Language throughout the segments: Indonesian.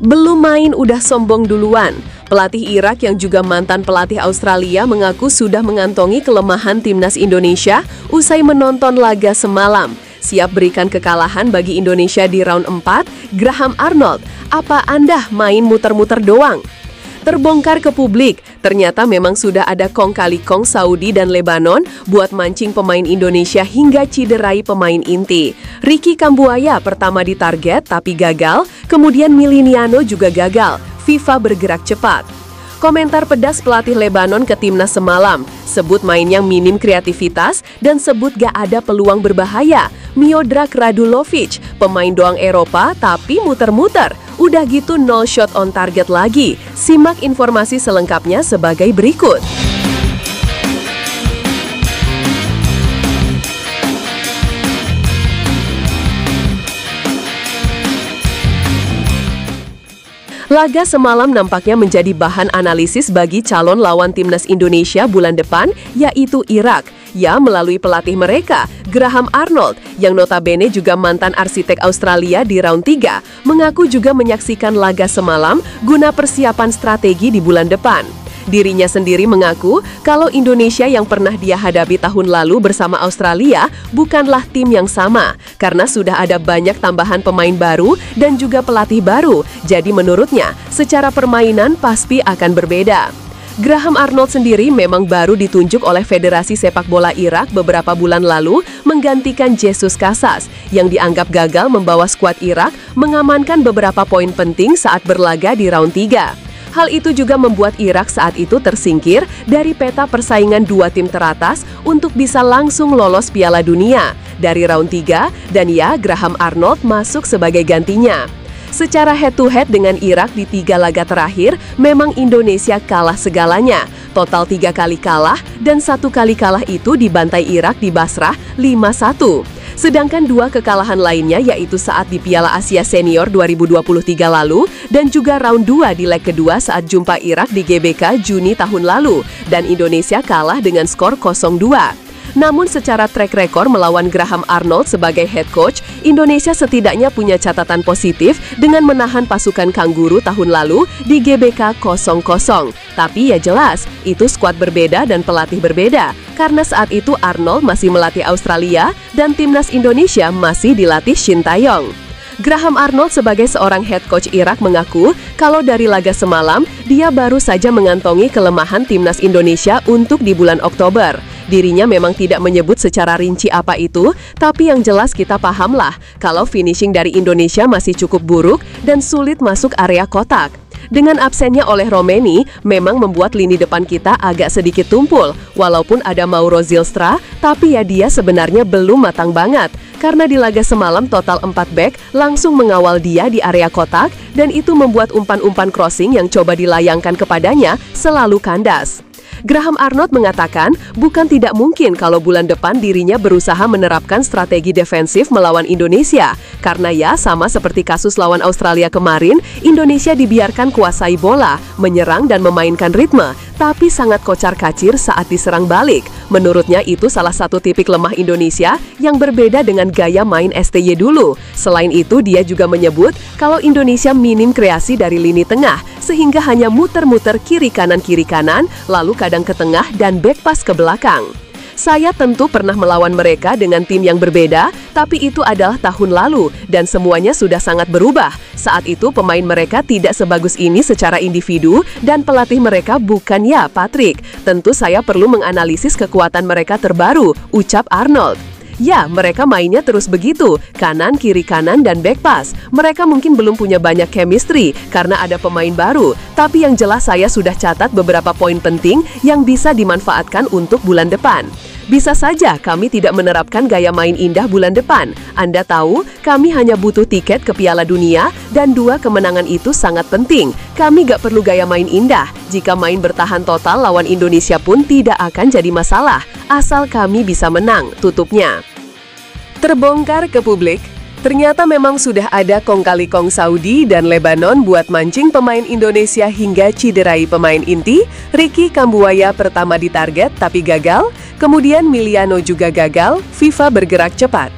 Belum main udah sombong duluan. Pelatih Irak yang juga mantan pelatih Australia mengaku sudah mengantongi kelemahan timnas Indonesia usai menonton laga semalam. Siap berikan kekalahan bagi Indonesia di round 4, Graham Arnold, apa Anda main muter-muter doang? Terbongkar ke publik, ternyata memang sudah ada kong kali kong Saudi dan Lebanon buat mancing pemain Indonesia hingga ciderai pemain inti. Ricky Kambuaya pertama ditarget tapi gagal, kemudian Miliniano juga gagal. FIFA bergerak cepat. Komentar pedas pelatih Lebanon ke timnas semalam, sebut mainnya minim kreativitas dan sebut gak ada peluang berbahaya. Miodrag Radulovic, pemain doang Eropa tapi muter-muter. Udah gitu 0 shot on target lagi. Simak informasi selengkapnya sebagai berikut. Laga semalam nampaknya menjadi bahan analisis bagi calon lawan timnas Indonesia bulan depan, yaitu Irak. Ya, melalui pelatih mereka, Graham Arnold, yang notabene juga mantan arsitek Australia di round 3, mengaku juga menyaksikan laga semalam guna persiapan strategi di bulan depan. Dirinya sendiri mengaku kalau Indonesia yang pernah dia hadapi tahun lalu bersama Australia bukanlah tim yang sama, karena sudah ada banyak tambahan pemain baru dan juga pelatih baru. Jadi menurutnya, secara permainan pasti akan berbeda. Graham Arnold sendiri memang baru ditunjuk oleh Federasi Sepak Bola Irak beberapa bulan lalu menggantikan Jesus Casas yang dianggap gagal membawa skuad Irak mengamankan beberapa poin penting saat berlaga di round 3. Hal itu juga membuat Irak saat itu tersingkir dari peta persaingan dua tim teratas untuk bisa langsung lolos Piala Dunia dari round 3 dan ya, Graham Arnold masuk sebagai gantinya. Secara head-to-head dengan Irak di 3 laga terakhir, memang Indonesia kalah segalanya. Total 3 kali kalah dan 1 kali kalah itu dibantai Irak di Basrah 5-1. Sedangkan 2 kekalahan lainnya yaitu saat di Piala Asia Senior 2023 lalu dan juga round 2 di leg kedua saat jumpa Irak di GBK Juni tahun lalu dan Indonesia kalah dengan skor 0-2. Namun secara track record melawan Graham Arnold sebagai head coach, Indonesia setidaknya punya catatan positif dengan menahan pasukan Kangguru tahun lalu di GBK 0-0. Tapi ya jelas, itu skuad berbeda dan pelatih berbeda, karena saat itu Arnold masih melatih Australia dan timnas Indonesia masih dilatih Shin Tae-yong. Graham Arnold sebagai seorang head coach Irak mengaku kalau dari laga semalam, dia baru saja mengantongi kelemahan timnas Indonesia untuk di bulan Oktober. Dirinya memang tidak menyebut secara rinci apa itu, tapi yang jelas kita pahamlah kalau finishing dari Indonesia masih cukup buruk dan sulit masuk area kotak. Dengan absennya oleh Romeni, memang membuat lini depan kita agak sedikit tumpul. Walaupun ada Mauro Zylstra, tapi ya dia sebenarnya belum matang banget. Karena di laga semalam total 4 back langsung mengawal dia di area kotak, dan itu membuat umpan-umpan crossing yang coba dilayangkan kepadanya selalu kandas. Graham Arnold mengatakan bukan tidak mungkin kalau bulan depan dirinya berusaha menerapkan strategi defensif melawan Indonesia. Karena ya sama seperti kasus lawan Australia kemarin, Indonesia dibiarkan kuasai bola, menyerang dan memainkan ritme, tapi sangat kocar-kacir saat diserang balik. Menurutnya itu salah satu tipik lemah Indonesia yang berbeda dengan gaya main STY dulu. Selain itu dia juga menyebut kalau Indonesia minim kreasi dari lini tengah, sehingga hanya muter-muter kiri kanan, lalu kadang ke tengah dan back pass ke belakang. Saya tentu pernah melawan mereka dengan tim yang berbeda, tapi itu adalah tahun lalu dan semuanya sudah sangat berubah. Saat itu pemain mereka tidak sebagus ini secara individu dan pelatih mereka bukan ya Patrick. Tentu saya perlu menganalisis kekuatan mereka terbaru, ucap Arnold. Ya, mereka mainnya terus begitu, kanan, kiri, kanan, dan back pass. Mereka mungkin belum punya banyak chemistry karena ada pemain baru, tapi yang jelas saya sudah catat beberapa poin penting yang bisa dimanfaatkan untuk bulan depan. Bisa saja kami tidak menerapkan gaya main indah bulan depan. Anda tahu, kami hanya butuh tiket ke Piala Dunia dan 2 kemenangan itu sangat penting. Kami gak perlu gaya main indah. Jika main bertahan total lawan Indonesia pun tidak akan jadi masalah, asal kami bisa menang, tutupnya. Terbongkar ke publik, ternyata memang sudah ada kong kali kong Saudi dan Lebanon buat mancing pemain Indonesia hingga ciderai pemain inti. Ricky Kambuaya pertama ditarget tapi gagal, kemudian Miliniano juga gagal, FIFA bergerak cepat.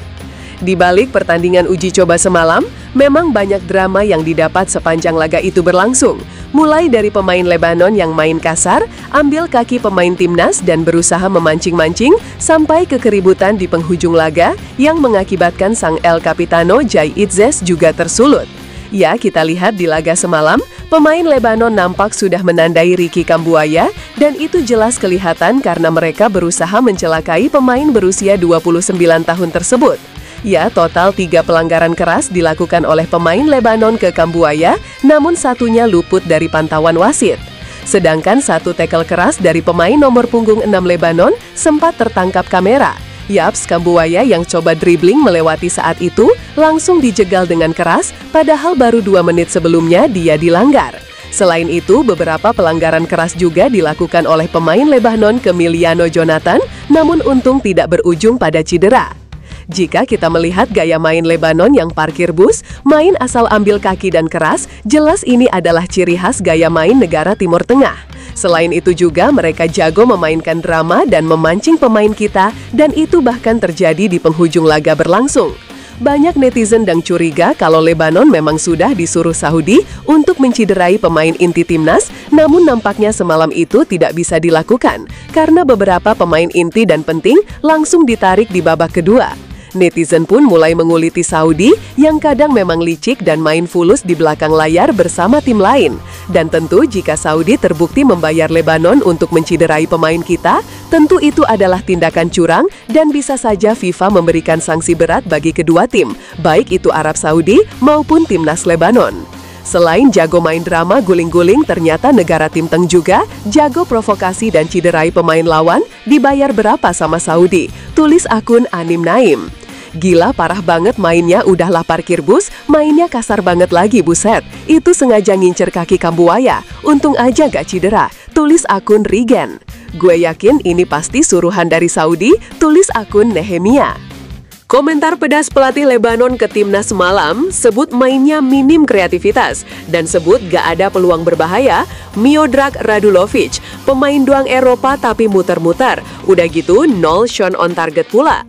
Di balik pertandingan uji coba semalam, memang banyak drama yang didapat sepanjang laga itu berlangsung. Mulai dari pemain Lebanon yang main kasar, ambil kaki pemain timnas dan berusaha memancing-mancing, sampai ke keributan di penghujung laga yang mengakibatkan sang El Capitano Jai Itzes juga tersulut. Ya, kita lihat di laga semalam, pemain Lebanon nampak sudah menandai Ricky Kambuaya, dan itu jelas kelihatan karena mereka berusaha mencelakai pemain berusia 29 tahun tersebut. Ya, total 3 pelanggaran keras dilakukan oleh pemain Lebanon ke Kambuaya, namun satunya luput dari pantauan wasit. Sedangkan satu tackle keras dari pemain nomor punggung 6 Lebanon sempat tertangkap kamera. Yaps, Kambuaya yang coba dribbling melewati saat itu langsung dijegal dengan keras, padahal baru 2 menit sebelumnya dia dilanggar. Selain itu, beberapa pelanggaran keras juga dilakukan oleh pemain Lebanon ke Miliano Jonathan, namun untung tidak berujung pada cedera. Jika kita melihat gaya main Lebanon yang parkir bus, main asal ambil kaki dan keras, jelas ini adalah ciri khas gaya main negara Timur Tengah. Selain itu juga mereka jago memainkan drama dan memancing pemain kita, dan itu bahkan terjadi di penghujung laga berlangsung. Banyak netizen dan curiga kalau Lebanon memang sudah disuruh Saudi untuk menciderai pemain inti timnas, namun nampaknya semalam itu tidak bisa dilakukan, karena beberapa pemain inti dan penting langsung ditarik di babak kedua. Netizen pun mulai menguliti Saudi yang kadang memang licik dan main fulus di belakang layar bersama tim lain. Dan tentu jika Saudi terbukti membayar Lebanon untuk menciderai pemain kita, tentu itu adalah tindakan curang dan bisa saja FIFA memberikan sanksi berat bagi kedua tim, baik itu Arab Saudi maupun timnas Lebanon. Selain jago main drama guling-guling, ternyata negara Tim Teng juga jago provokasi dan ciderai pemain lawan. Dibayar berapa sama Saudi? Tulis akun Anim Naim. Gila, parah banget mainnya, udahlah parkir bus, mainnya kasar banget lagi, buset. Itu sengaja ngincer kaki Kambuaya, untung aja gak cedera. Tulis akun Rigen. Gue yakin ini pasti suruhan dari Saudi, tulis akun Nehemia. Komentar pedas pelatih Lebanon ke timnas semalam, sebut mainnya minim kreativitas, dan sebut gak ada peluang berbahaya. Miodrag Radulovic, pemain doang Eropa tapi muter-muter. Udah gitu, 0 shot on target pula.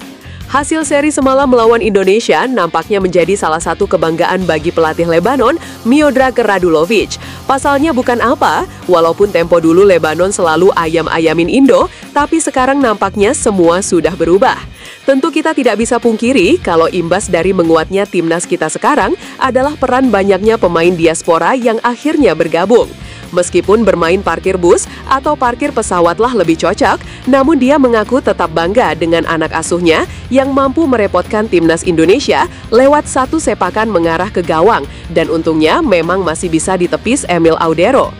Hasil seri semalam melawan Indonesia nampaknya menjadi salah satu kebanggaan bagi pelatih Lebanon, Miodrag Radulovic. Pasalnya bukan apa, walaupun tempo dulu Lebanon selalu ayam-ayamin Indo, tapi sekarang nampaknya semua sudah berubah. Tentu kita tidak bisa pungkiri kalau imbas dari menguatnya timnas kita sekarang adalah peran banyaknya pemain diaspora yang akhirnya bergabung. Meskipun bermain parkir bus atau parkir pesawatlah lebih cocok, namun dia mengaku tetap bangga dengan anak asuhnya yang mampu merepotkan timnas Indonesia lewat satu sepakan mengarah ke gawang, dan untungnya memang masih bisa ditepis Emil Audero.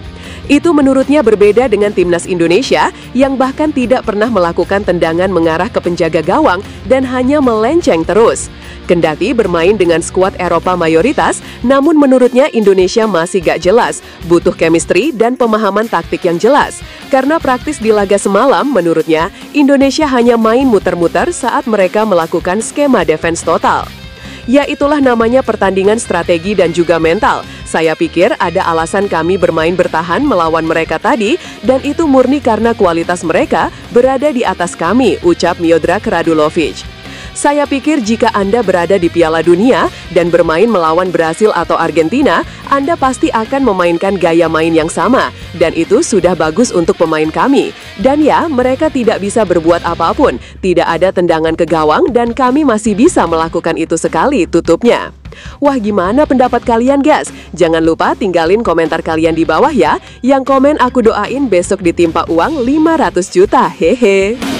Itu menurutnya berbeda dengan timnas Indonesia yang bahkan tidak pernah melakukan tendangan mengarah ke penjaga gawang dan hanya melenceng terus. Kendati bermain dengan skuad Eropa mayoritas, namun menurutnya Indonesia masih gak jelas, butuh chemistry dan pemahaman taktik yang jelas. Karena praktis di laga semalam, menurutnya Indonesia hanya main muter-muter saat mereka melakukan skema defense total. Ya, itulah namanya pertandingan strategi dan juga mental. Saya pikir ada alasan kami bermain bertahan melawan mereka tadi, dan itu murni karena kualitas mereka berada di atas kami, ucap Miodrag Radulovic. Saya pikir jika Anda berada di Piala Dunia dan bermain melawan Brasil atau Argentina, Anda pasti akan memainkan gaya main yang sama, dan itu sudah bagus untuk pemain kami. Dan ya, mereka tidak bisa berbuat apapun, tidak ada tendangan ke gawang, dan kami masih bisa melakukan itu sekali, tutupnya. Wah, gimana pendapat kalian, guys? Jangan lupa tinggalin komentar kalian di bawah ya. Yang komen aku doain besok ditimpa uang 500 juta, hehe.